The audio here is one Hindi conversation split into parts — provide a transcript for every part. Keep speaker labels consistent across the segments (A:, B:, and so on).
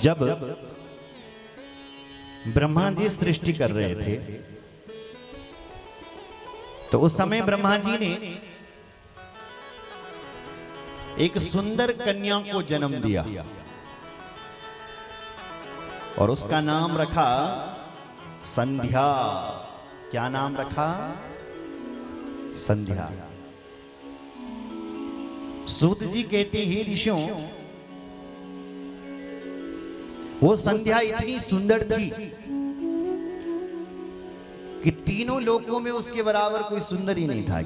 A: जब ब्रह्मा जी सृष्टि कर रहे थे तो उस समय ब्रह्मा जी ने एक सुंदर कन्या को जन्म दिया और उसका नाम रखा संध्या। क्या नाम रखा? संध्या। सूत जी कहते हैं ऋषियों, वो संध्या इतनी सुंदर थी कि तीनों लोकों में उसके बराबर कोई सुंदर ही नहीं था।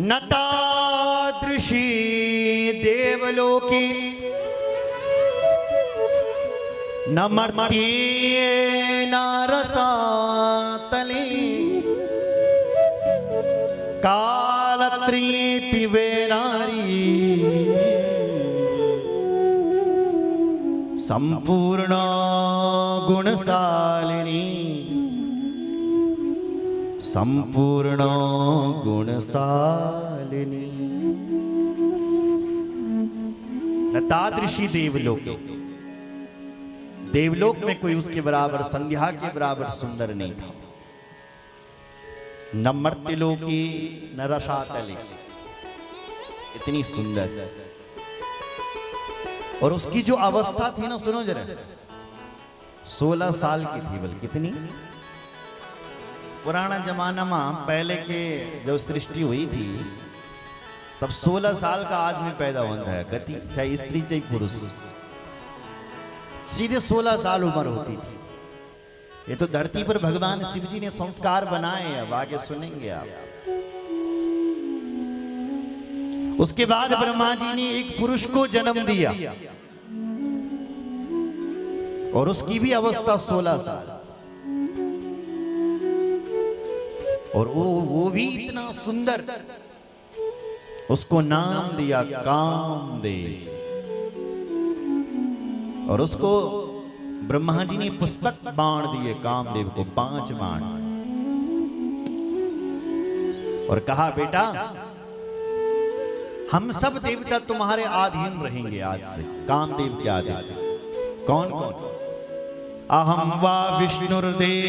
A: न तादृशी देवलोके न मर्त्ये न रसातले कालत्रयेऽपि वे नारी संपूर्ण गुणशालिनी संपूर्ण गुणशालिनी। न तादृशी देवलोके, देवलोक में कोई उसके बराबर, संध्या के बराबर सुंदर नहीं था। न मर्त्यलोकी न रसातले, इतनी सुंदर। और उसकी जो अवस्था थी ना, सुनो जरा, 16 साल की थी। बल्कि कितनी? पुराना जमाना में पहले के जब सृष्टि हुई थी तब 16 साल का आदमी पैदा होता है, गति चाहे स्त्री चाहे पुरुष, सीधे 16 साल उम्र होती थी। ये तो धरती पर भगवान शिव जी ने संस्कार बनाए, अब आगे सुनेंगे आप। उसके बाद ब्रह्मा जी ने एक पुरुष को जन्म दिया और उसकी भी अवस्था 16 साल, और वो भी इतना सुंदर। उसको नाम दिया कामदेव। और उसको ब्रह्मा जी ने पुष्पक बाण दिए कामदेव को, 5 बाण, और कहा बेटा हम सब देवता तुम्हारे अधीन रहेंगे आज से। कामदेव के अधीन कौन कौन? अहम वा विष्णुर्देव,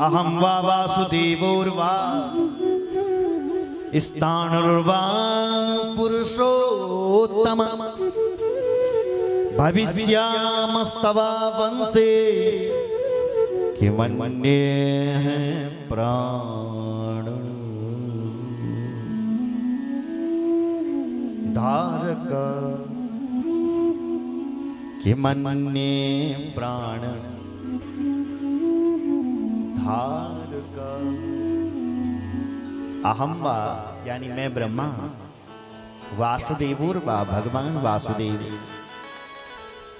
A: अहम वा वासुदेवोर्वा, स्थाणुर्वा पुरुषोत्तम, भविष्यामस्तवा वंशे किमन्ये प्राण धारक, किमन्ये प्राण धारक। अहम वा यानी मैं ब्रह्मा, वासुदेवोर्वा भगवान वासुदेव,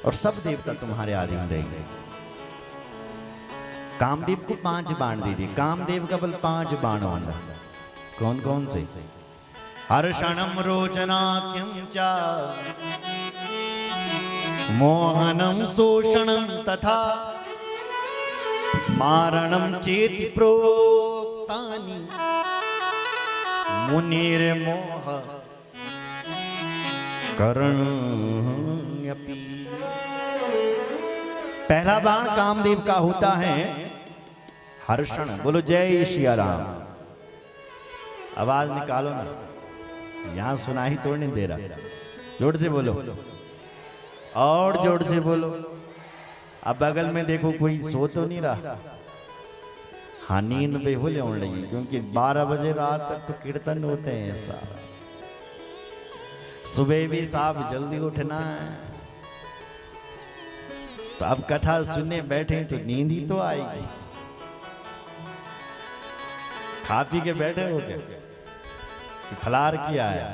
A: और सब देवता तुम्हारे अधीन रहेंगे। कामदेव को 5 बाण दे दिए। कामदेव का बल 5 बाण होगा। कौन कौन से? हर्षणम रोचनाक्यं च मोहनम शोषणम तथा मारणम चेति प्रोक्तानि मुनिर्मोह करणयपि। पहला बाण कामदेव का होता है हर्षण। बोलो जय श्री राम। आवाज निकालो ना, यहां सुनाई तो नहीं दे रहा। जोर से बोलो, और जोर से बोलो। अब बगल में देखो कोई सो तो नहीं रहा। हाँ, नींद बेहुल होने लगी, क्योंकि 12 बजे रात तक तो कीर्तन होते हैं। ऐसा सुबह भी साहब जल्दी उठना है, तो अब कथा सुनने बैठे तो नींद ही तो आएगी। खा पी के बैठे हो क्या? फलार किया है,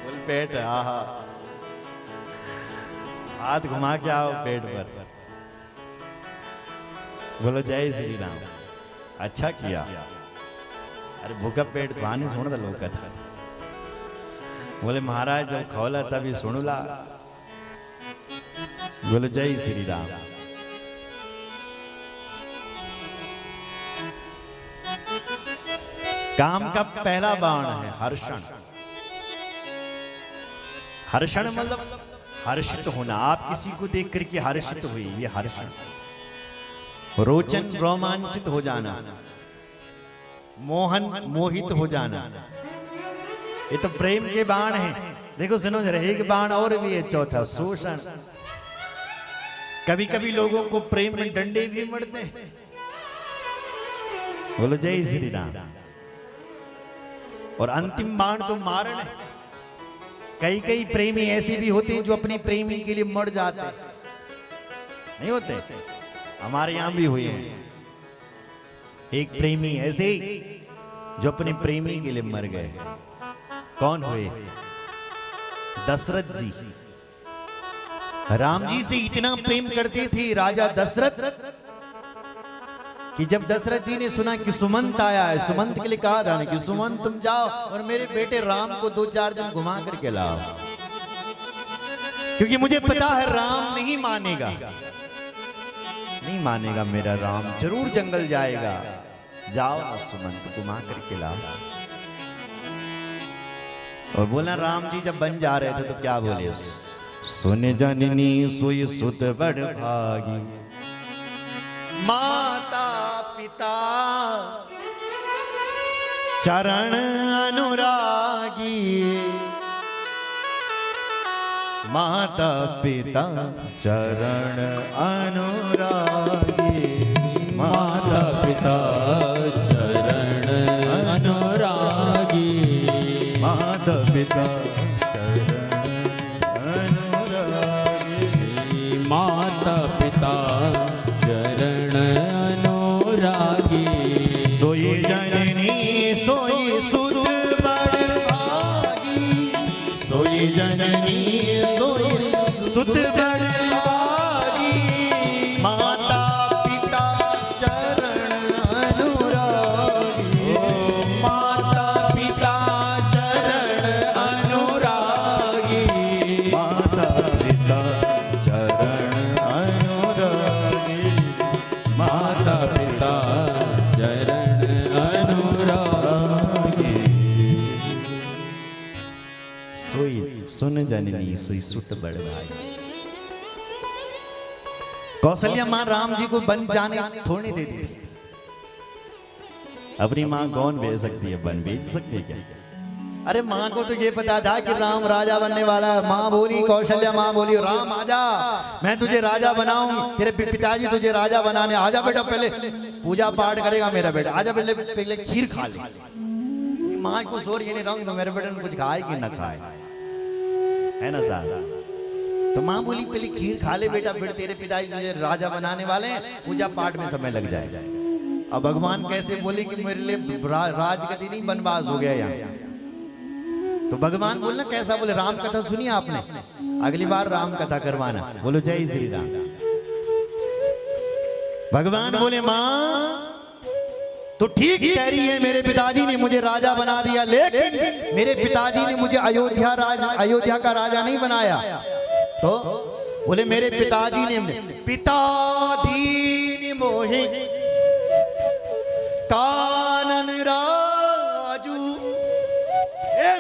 A: फुल पेट, आहा, हाथ घुमा के आओ पेट पर। बोलो जय श्री राम। अच्छा किया। अरे भूखा पेट पानी सुन दो लोग कथा। बोले महाराज जब खोला तभी सुनूला। बोलो जय श्री राम। काम का पहला बाण है हर्षण। हर्षण मतलब हर्षित होना, आप किसी को देख करके हर्षित हुई, ये हर्षण। रोचन रोमांचित हो जाना, मोहन मोहित हो जाना, ये तो प्रेम के बाण हैं। देखो सुनो जरा, एक बाण और भी है, चौथा शोषण। कभी कभी लोगों को प्रेम में डंडे भी मरते हैं। बोलो जय श्री राम। और अंतिम बाण तो मारण है। कई कई प्रेमी ऐसे भी होते हैं जो अपनी प्रेमी के लिए मर जाते हैं, नहीं होते? हमारे यहां भी हुए हैं। एक प्रेमी ऐसे जो अपने प्रेमी के लिए मर गए। कौन हुए? दशरथ जी। राम जी से इतना प्रेम करते थे राजा दशरथ कि जब दशरथ जी ने सुना कि सुमंत आया है, सुमंत के लिए कहा था कि सुमंत तुम जाओ और मेरे बेटे राम को 2-4 दिन घुमा करके लाओ, क्योंकि मुझे पता है राम नहीं मानेगा, नहीं मानेगा मेरा राम, जरूर जंगल जाएगा। जाओ ना सुमंत, घुमा करके लाओ। और बोला राम जी जब बन जा रहे थे तो क्या बोले? सुन जननी सोई सुत बड़ भागी, माता पिता चरण अनुरागी, माता पिता चरण अनुरागी,
B: माता पिता चरण अनुरागी,
A: माता पिता चरण अनुरागी,
B: माता पिता चरण अनुरागी।
A: सोई जननी सोई सुत बड़ भागी, सोई जननी सोई सुत बड़ भागी, माता पिता चरण अनुरागी,
B: माता पिता चरण अनुरागी,
A: माता पिता चरण अनुरागी,
B: माता पिता चरण अनुरागी।
A: सोई सुन जननी सोई सुत बड़ भाई। कौशल्या मां राम जी को बन जाने थोड़ी देती थी। अपनी मां कौन भेज सकती है? बन भेज सकती है क्या? अरे मां को तो ये पता था कि राम राजा बनने वाला है। मां बोली, कौशल्या मां बोली, राम आजा, मैं तुझे राजा बनाऊं, तेरे पिताजी तुझे राजा बनाने, आजा बेटा, पहले पूजा पाठ करेगा मेरा बेटा, आजा पहले पहले खीर खा ले। मां को सोर ये नहीं रंग, मेरे बेटे ने कुछ खाए कि ना खाए, है ना साहब? तो मां बोली पहले खीर खा ले बेटा, फिर तेरे पिताजी तुझे राजा बनाने वाले हैं, पूजा पाठ में समय लग जाएगा। अब भगवान कैसे बोले कि मेरे लिए राजगति नहीं, बनवास हो गया यहाँ। तो भगवान बोलना कैसा बोले? राम कथा सुनिए आपने, अगली बार राम कथा करवाना। बोलो जय श्री राम। भगवान बोले मां तो ठीक कह रही है, मेरे पिताजी ने मुझे राजा बना दिया, लेकिन मेरे पिताजी ने मुझे अयोध्या का राजा नहीं बनाया। तो बोले मेरे पिताजी ने, पिता दीन मोहे कानन राजू,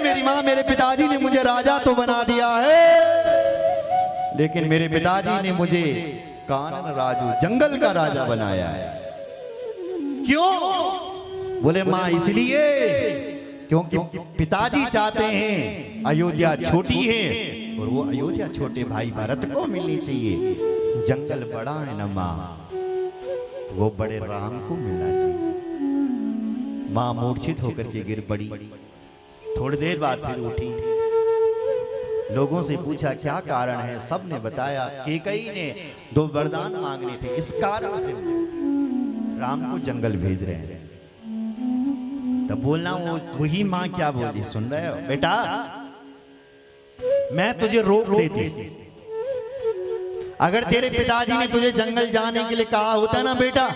A: मेरी मां मेरे पिताजी ने मुझे राजा तो बना दिया है, लेकिन मेरे पिताजी ने मुझे कानन राजू, जंगल का राजा बनाया है। क्यों? बोले मां इसलिए क्योंकि पिताजी चाहते हैं अयोध्या छोटी है और वो अयोध्या छोटे भाई भरत को मिलनी चाहिए। जंगल बड़ा है ना मां, वो बड़े राम को मिलना चाहिए। मां मूर्छित होकर के गिर पड़ी। थोड़ी देर बाद फिर उठी, लोगों से पूछा क्या कारण है? सब ने बताया कैकेयी ने 2 वरदान मांगने थे, इस कारण से राम को जंगल भेज रहे हैं। तब बोलना वही मां क्या बोली, सुन रहे हो बेटा? मैं तुझे रोक देती, अगर तेरे पिताजी ने तुझे जंगल जाने के लिए कहा होता ना बेटा,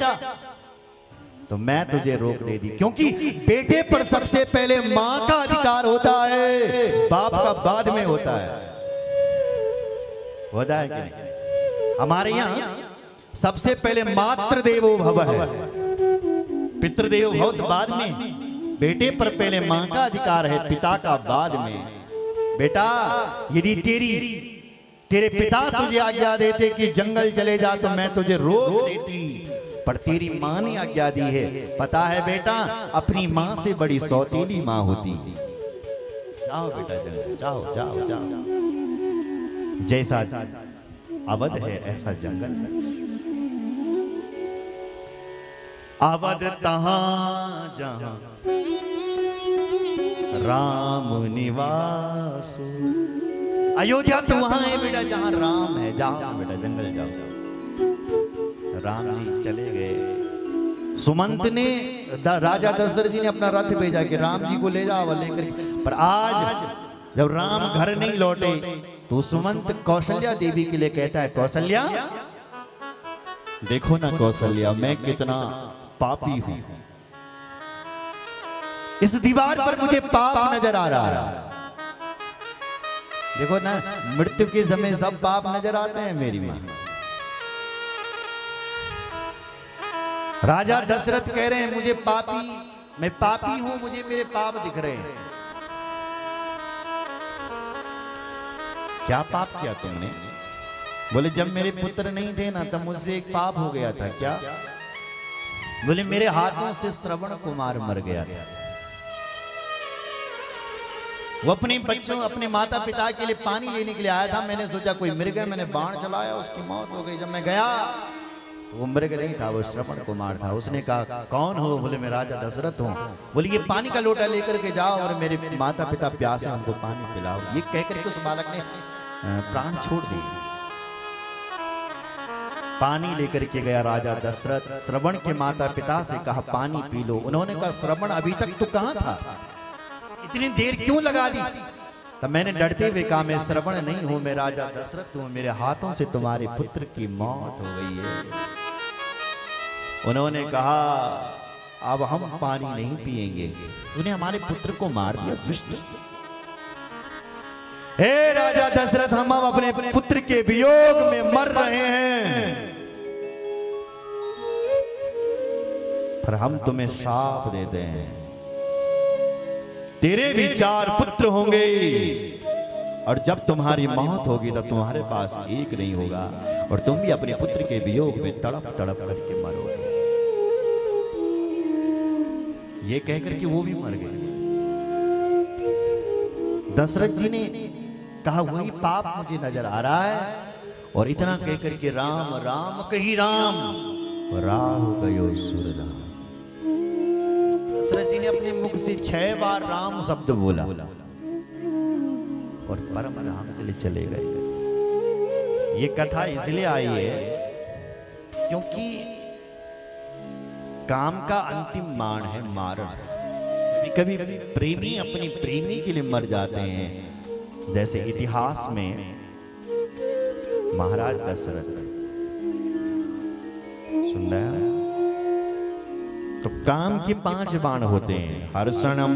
A: तो मैं तुझे रोक देती, क्योंकि बेटे पर सबसे पहले मां का अधिकार होता है, बाप का बाद में होता है। होता है कि नहीं? हमारे यहां सबसे पहले मातृ देवो भव है, पितृदेव भव बाद में। बेटे पर पहले मां का अधिकार है, पिता का बाद में। बेटा यदि तेरे पिता तुझे आज्ञा देते कि जंगल चले जा तो मैं तुझे रोक देती, पर तेरी माँ ने आज्ञा दी है। पता है बेटा, अपनी माँ से बड़ी सौतेली माँ होती है। जाओ बेटा जंगल, जाओ जाओ जाओ। जैसा अवध है ऐसा जंगल है। अवध तहां जहां राम निवास। अयोध्या तो वहां है बेटा जहां राम है। जाओ बेटा जंगल जाओ। राम जी चले गए। सुमंत ने राजा दशरथ जी ने अपना रथ भेजा कि राम जी को ले जाओ लेकर। पर आज जब राम घर नहीं लौटे तो सुमंत कौशल्या देवी के लिए कहता है, कौशल्या देखो ना कौशल्या, मैं कितना पापी हूं। इस दीवार पर मुझे पाप नजर आ रहा है। देखो ना, मृत्यु के समय सब पाप नजर आते हैं मेरी मां। राजा दशरथ कह रहे हैं मुझे मैं पापी हूं, मुझे मेरे पाप दिख रहे हैं। क्या पाप किया तुमने? बोले जब मेरे पुत्र नहीं थे ना तब मुझसे एक पाप हो गया था। क्या? बोले मेरे हाथों से श्रवण कुमार मर गया था। वो अपने बच्चों, अपने माता पिता के लिए पानी लेने के लिए आया था। मैंने सोचा कोई मर गया, मैंने बाण चलाया, उसकी मौत हो गई। जब मैं गया तो वो मृग नहीं था, वो श्रवण कुमार था। उसने कहा कौन हो? बोले मैं राजा दशरथ हूँ। बोले ये पानी का लोटा लेकर के जाओ और मेरे माता पिता प्यासे, उनको पानी पिलाओ। ये कहकर के उस बालक ने प्राण छोड़ दिए। पानी लेकर के गया राजा दशरथ। श्रवण के माता पिता से कहा पानी पी लो। उन्होंने कहा श्रवण अभी तक तो कहां था, इतनी देर क्यों लगा दी? तब मैंने डरते हुए कहा मैं श्रवण नहीं हूं, मैं राजा दशरथ हूं, मेरे हाथों से तुम्हारे पुत्र की मौत हो गई है। उन्होंने कहा अब हम पानी नहीं पिएंगे, तूने हमारे पुत्र को मार दिया दुष्ट। हे राजा दशरथ, हम अपने पुत्र के वियोग में मर रहे हैं, पर हम तुम्हें श्राप देते हैं, तेरे भी 4 पुत्र होंगे और जब तुम्हारी मौत होगी तब तुम्हारे पास एक नहीं होगा और तुम भी अपने पुत्र के वियोग में तड़प तड़प करके मरोगे। ये कहकर के वो भी मर गए। दशरथ जी ने कहा वही पाप मुझे नजर आ रहा है और इतना कहकर के राम राम कही राम राहु गयो सुर राम। दशरथ जी ने अपने मुख से 6 बार राम शब्द बोला और परम धाम के लिए चले गए। ये कथा इसलिए आई है क्योंकि काम का अंतिम मान है मारण। कभी कभी प्रेमी अपनी प्रेमी के लिए मर जाते हैं, जैसे इतिहास में महाराज दशरथ। सुन रहे हैं? तो काम के 5 बाण होते हैं, हर्षणम